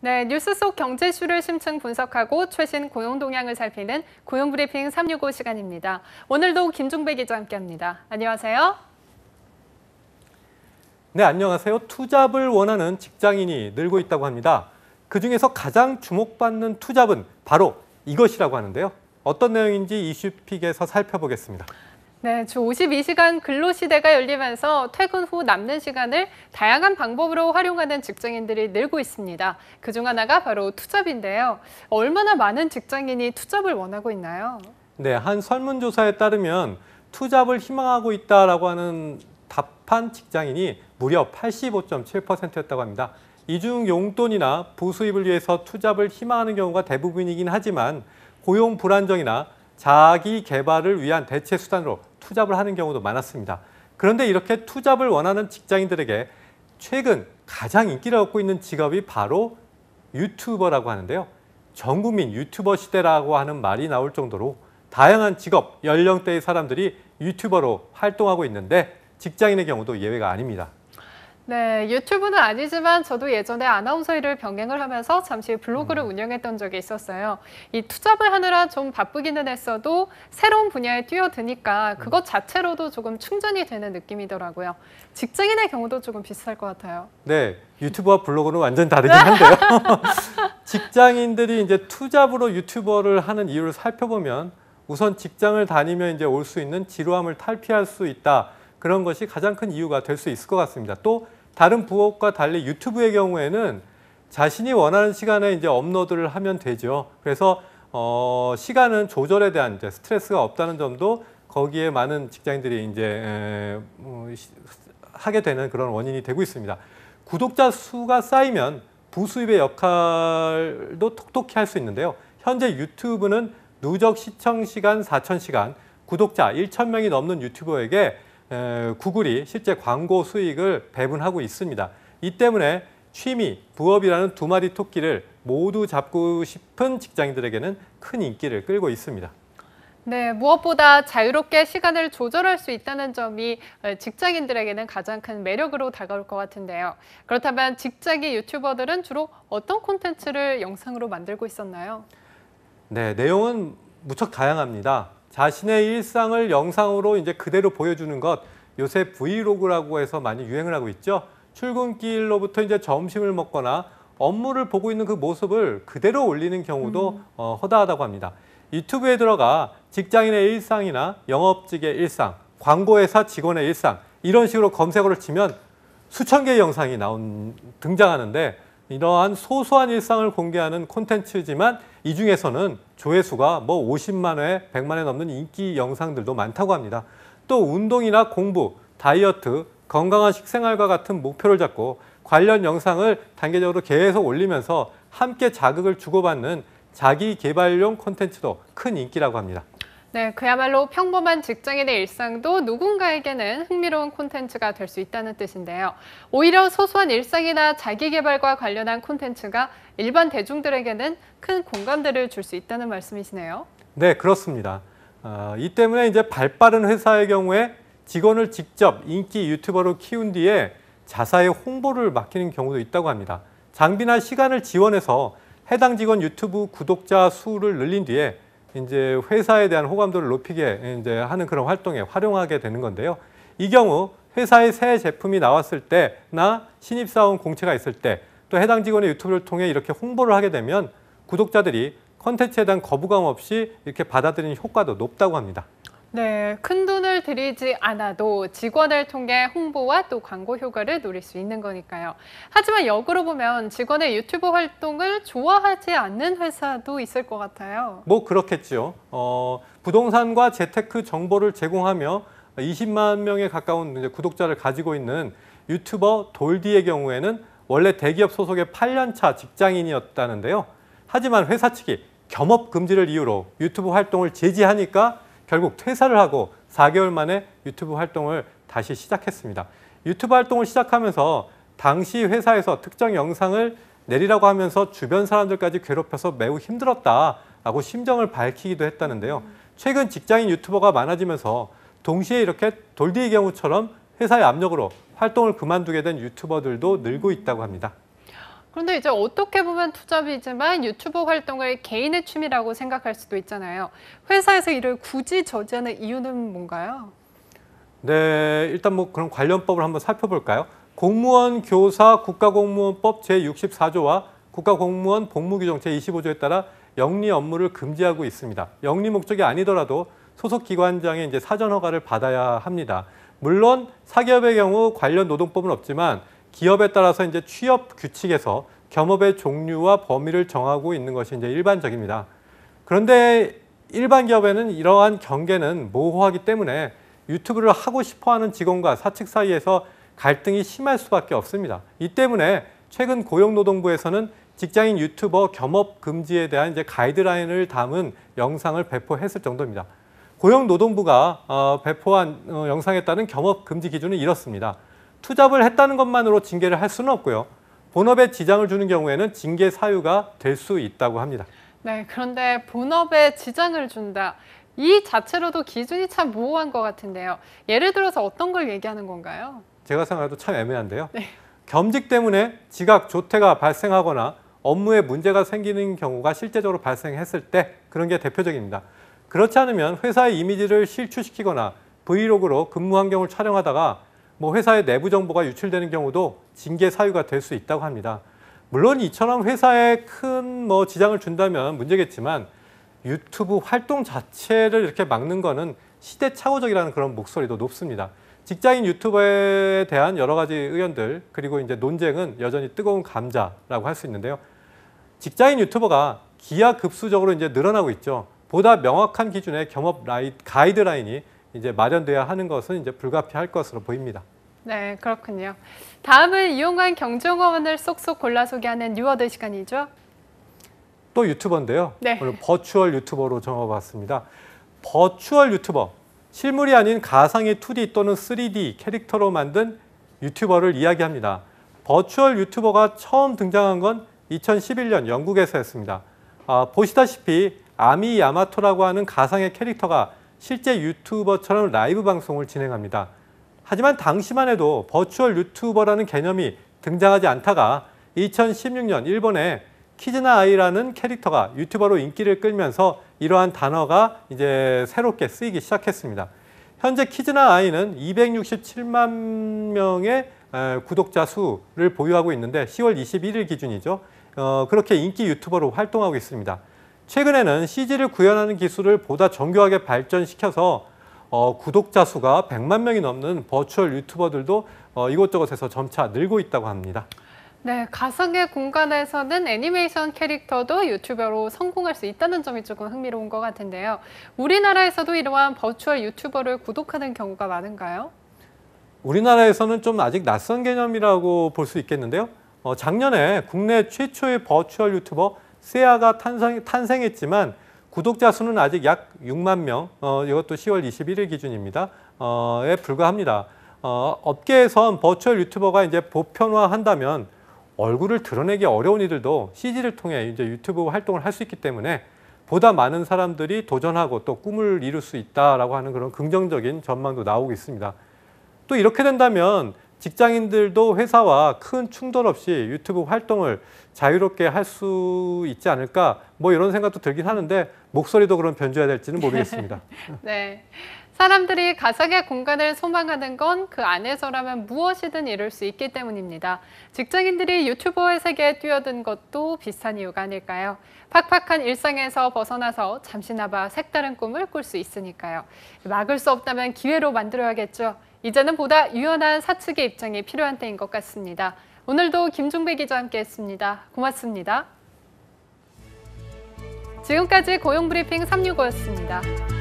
네, 뉴스 속 경제 이슈를 심층 분석하고 최신 고용 동향을 살피는 고용브리핑 365 시간입니다. 오늘도 김종배 기자 함께합니다. 안녕하세요. 네, 안녕하세요. 투잡을 원하는 직장인이 늘고 있다고 합니다. 그중에서 가장 주목받는 투잡은 바로 이것이라고 하는데요. 어떤 내용인지 이슈픽에서 살펴보겠습니다. 네, 주 52시간 근로시대가 열리면서 퇴근 후 남는 시간을 다양한 방법으로 활용하는 직장인들이 늘고 있습니다. 그중 하나가 바로 투잡인데요. 얼마나 많은 직장인이 투잡을 원하고 있나요? 네, 한 설문조사에 따르면 투잡을 희망하고 있다라고 하는 답한 직장인이 무려 85.7%였다고 합니다. 이중 용돈이나 부수입을 위해서 투잡을 희망하는 경우가 대부분이긴 하지만 고용 불안정이나 자기 개발을 위한 대체 수단으로 투잡을 하는 경우도 많았습니다. 그런데 이렇게 투잡을 원하는 직장인들에게 최근 가장 인기를 얻고 있는 직업이 바로 유튜버라고 하는데요. 전 국민 유튜버 시대라고 하는 말이 나올 정도로 다양한 직업, 연령대의 사람들이 유튜버로 활동하고 있는데 직장인의 경우도 예외가 아닙니다. 네, 유튜브는 아니지만 저도 예전에 아나운서 일을 병행을 하면서 잠시 블로그를 운영했던 적이 있었어요. 이 투잡을 하느라 좀 바쁘기는 했어도 새로운 분야에 뛰어드니까 그것 자체로도 조금 충전이 되는 느낌이더라고요. 직장인의 경우도 조금 비슷할 것 같아요. 네, 유튜버와 블로그는 완전 다르긴 한데요. 직장인들이 이제 투잡으로 유튜버를 하는 이유를 살펴보면 우선 직장을 다니며 이제 올 수 있는 지루함을 탈피할 수 있다. 그런 것이 가장 큰 이유가 될 수 있을 것 같습니다. 또 다른 부업과 달리 유튜브의 경우에는 자신이 원하는 시간에 이제 업로드를 하면 되죠. 그래서 시간은 조절에 대한 이제 스트레스가 없다는 점도 거기에 많은 직장인들이 이제 하게 되는 그런 원인이 되고 있습니다. 구독자 수가 쌓이면 부수입의 역할도 톡톡히 할 수 있는데요. 현재 유튜브는 누적 시청 시간 4,000시간, 구독자 1,000명이 넘는 유튜버에게 구글이 실제 광고 수익을 배분하고 있습니다. 이 때문에 취미, 부업이라는 두 마리 토끼를 모두 잡고 싶은 직장인들에게는 큰 인기를 끌고 있습니다. 네, 무엇보다 자유롭게 시간을 조절할 수 있다는 점이 직장인들에게는 가장 큰 매력으로 다가올 것 같은데요. 그렇다면 직장인 유튜버들은 주로 어떤 콘텐츠를 영상으로 만들고 있었나요? 네, 내용은 무척 다양합니다. 자신의 일상을 영상으로 이제 그대로 보여주는 것, 요새 브이로그라고 해서 많이 유행을 하고 있죠. 출근길로부터 이제 점심을 먹거나 업무를 보고 있는 그 모습을 그대로 올리는 경우도 허다하다고 합니다. 유튜브에 들어가 직장인의 일상이나 영업직의 일상, 광고회사 직원의 일상 이런 식으로 검색어를 치면 수천 개의 영상이 등장하는데 이러한 소소한 일상을 공개하는 콘텐츠지만 이 중에서는 조회수가 50만 회, 100만 회 넘는 인기 영상들도 많다고 합니다. 또 운동이나 공부, 다이어트, 건강한 식생활과 같은 목표를 잡고 관련 영상을 단계적으로 계속 올리면서 함께 자극을 주고받는 자기 개발용 콘텐츠도 큰 인기라고 합니다. 네, 그야말로 평범한 직장인의 일상도 누군가에게는 흥미로운 콘텐츠가 될 수 있다는 뜻인데요. 오히려 소소한 일상이나 자기 개발과 관련한 콘텐츠가 일반 대중들에게는 큰 공감대를 줄 수 있다는 말씀이시네요. 네, 그렇습니다. 이 때문에 이제 발빠른 회사의 경우에 직원을 직접 인기 유튜버로 키운 뒤에 자사의 홍보를 맡기는 경우도 있다고 합니다. 장비나 시간을 지원해서 해당 직원 유튜브 구독자 수를 늘린 뒤에 이제 회사에 대한 호감도를 높이게 이제 하는 그런 활동에 활용하게 되는 건데요. 이 경우 회사의 새 제품이 나왔을 때나 신입사원 공채가 있을 때 또 해당 직원의 유튜브를 통해 이렇게 홍보를 하게 되면 구독자들이 콘텐츠에 대한 거부감 없이 이렇게 받아들이는 효과도 높다고 합니다. 네, 큰 돈을 들이지 않아도 직원을 통해 홍보와 또 광고 효과를 누릴 수 있는 거니까요. 하지만 역으로 보면 직원의 유튜브 활동을 좋아하지 않는 회사도 있을 것 같아요. 그렇겠죠. 부동산과 재테크 정보를 제공하며 20만 명에 가까운 이제 구독자를 가지고 있는 유튜버 돌디의 경우에는 원래 대기업 소속의 8년차 직장인이었다는데요. 하지만 회사 측이 겸업 금지를 이유로 유튜브 활동을 제지하니까 결국 퇴사를 하고 4개월 만에 유튜브 활동을 다시 시작했습니다. 유튜브 활동을 시작하면서 당시 회사에서 특정 영상을 내리라고 하면서 주변 사람들까지 괴롭혀서 매우 힘들었다라고 심정을 밝히기도 했다는데요. 최근 직장인 유튜버가 많아지면서 동시에 이렇게 돌디의 경우처럼 회사의 압력으로 활동을 그만두게 된 유튜버들도 늘고 있다고 합니다. 그런데 이제 어떻게 보면 투잡이지만 유튜버 활동을 개인의 취미라고 생각할 수도 있잖아요. 회사에서 이를 굳이 저지하는 이유는 뭔가요? 네, 일단 뭐 그런 관련법을 한번 살펴볼까요? 공무원 교사 국가공무원법 제64조와 국가공무원 복무규정 제25조에 따라 영리 업무를 금지하고 있습니다. 영리 목적이 아니더라도 소속 기관장의 이제 사전 허가를 받아야 합니다. 물론 사기업의 경우 관련 노동법은 없지만 기업에 따라서 이제 취업 규칙에서 겸업의 종류와 범위를 정하고 있는 것이 이제 일반적입니다. 그런데 일반 기업에는 이러한 경계는 모호하기 때문에 유튜브를 하고 싶어하는 직원과 사측 사이에서 갈등이 심할 수밖에 없습니다. 이 때문에 최근 고용노동부에서는 직장인 유튜버 겸업 금지에 대한 이제 가이드라인을 담은 영상을 배포했을 정도입니다. 고용노동부가 배포한 영상에 따른 겸업 금지 기준은 이렇습니다. 투잡을 했다는 것만으로 징계를 할 수는 없고요. 본업에 지장을 주는 경우에는 징계 사유가 될 수 있다고 합니다. 네, 그런데 본업에 지장을 준다. 이 자체로도 기준이 참 모호한 것 같은데요. 예를 들어서 어떤 걸 얘기하는 건가요? 제가 생각해도 참 애매한데요. 네. 겸직 때문에 지각, 조퇴가 발생하거나 업무에 문제가 생기는 경우가 실제적으로 발생했을 때 그런 게 대표적입니다. 그렇지 않으면 회사의 이미지를 실추시키거나 브이로그로 근무 환경을 촬영하다가 뭐 회사의 내부 정보가 유출되는 경우도 징계 사유가 될 수 있다고 합니다. 물론 이처럼 회사에 큰 뭐 지장을 준다면 문제겠지만 유튜브 활동 자체를 이렇게 막는 거는 시대착오적이라는 그런 목소리도 높습니다. 직장인 유튜버에 대한 여러 가지 의견들 그리고 이제 논쟁은 여전히 뜨거운 감자라고 할 수 있는데요. 직장인 유튜버가 기하급수적으로 이제 늘어나고 있죠. 보다 명확한 기준의 겸업 가이드라인이 이제 마련돼야 하는 것은 이제 불가피할 것으로 보입니다. 네, 그렇군요. 다음은 이용한 경쟁어원을 쏙쏙 골라 소개하는 뉴워드 시간이죠. 또 유튜버인데요. 네. 오늘 버추얼 유튜버로 정해봤습니다. 버추얼 유튜버, 실물이 아닌 가상의 2D 또는 3D 캐릭터로 만든 유튜버를 이야기합니다. 버추얼 유튜버가 처음 등장한 건 2011년 영국에서였습니다. 보시다시피 아미 야마토라고 하는 가상의 캐릭터가 실제 유튜버처럼 라이브 방송을 진행합니다. 하지만 당시만 해도 버추얼 유튜버라는 개념이 등장하지 않다가 2016년 일본에 키즈나 아이라는 캐릭터가 유튜버로 인기를 끌면서 이러한 단어가 이제 새롭게 쓰이기 시작했습니다. 현재 키즈나 아이는 267만 명의 구독자 수를 보유하고 있는데 10월 21일 기준이죠. 그렇게 인기 유튜버로 활동하고 있습니다. 최근에는 CG를 구현하는 기술을 보다 정교하게 발전시켜서 구독자 수가 100만 명이 넘는 버추얼 유튜버들도 이곳저곳에서 점차 늘고 있다고 합니다. 네, 가상의 공간에서는 애니메이션 캐릭터도 유튜버로 성공할 수 있다는 점이 조금 흥미로운 것 같은데요. 우리나라에서도 이러한 버추얼 유튜버를 구독하는 경우가 많은가요? 우리나라에서는 좀 아직 낯선 개념이라고 볼 수 있겠는데요. 작년에 국내 최초의 버추얼 유튜버 세아가 탄생했지만 구독자 수는 아직 약 6만 명, 이것도 10월 21일 기준입니다. 에 불과합니다. 업계에선 버추얼 유튜버가 이제 보편화한다면 얼굴을 드러내기 어려운 이들도 CG를 통해 이제 유튜브 활동을 할 수 있기 때문에 보다 많은 사람들이 도전하고 또 꿈을 이룰 수 있다라고 하는 그런 긍정적인 전망도 나오고 있습니다. 또 이렇게 된다면 직장인들도 회사와 큰 충돌 없이 유튜브 활동을 자유롭게 할 수 있지 않을까 뭐 이런 생각도 들긴 하는데 목소리도 그럼 변줘야 될지는 모르겠습니다. 네. 사람들이 가상의 공간을 소망하는 건 그 안에서라면 무엇이든 이룰 수 있기 때문입니다. 직장인들이 유튜버의 세계에 뛰어든 것도 비슷한 이유가 아닐까요? 팍팍한 일상에서 벗어나서 잠시나마 색다른 꿈을 꿀 수 있으니까요. 막을 수 없다면 기회로 만들어야겠죠. 이제는 보다 유연한 사측의 입장이 필요한 때인 것 같습니다. 오늘도 김종배 기자와 함께했습니다. 고맙습니다. 지금까지 고용브리핑 365였습니다.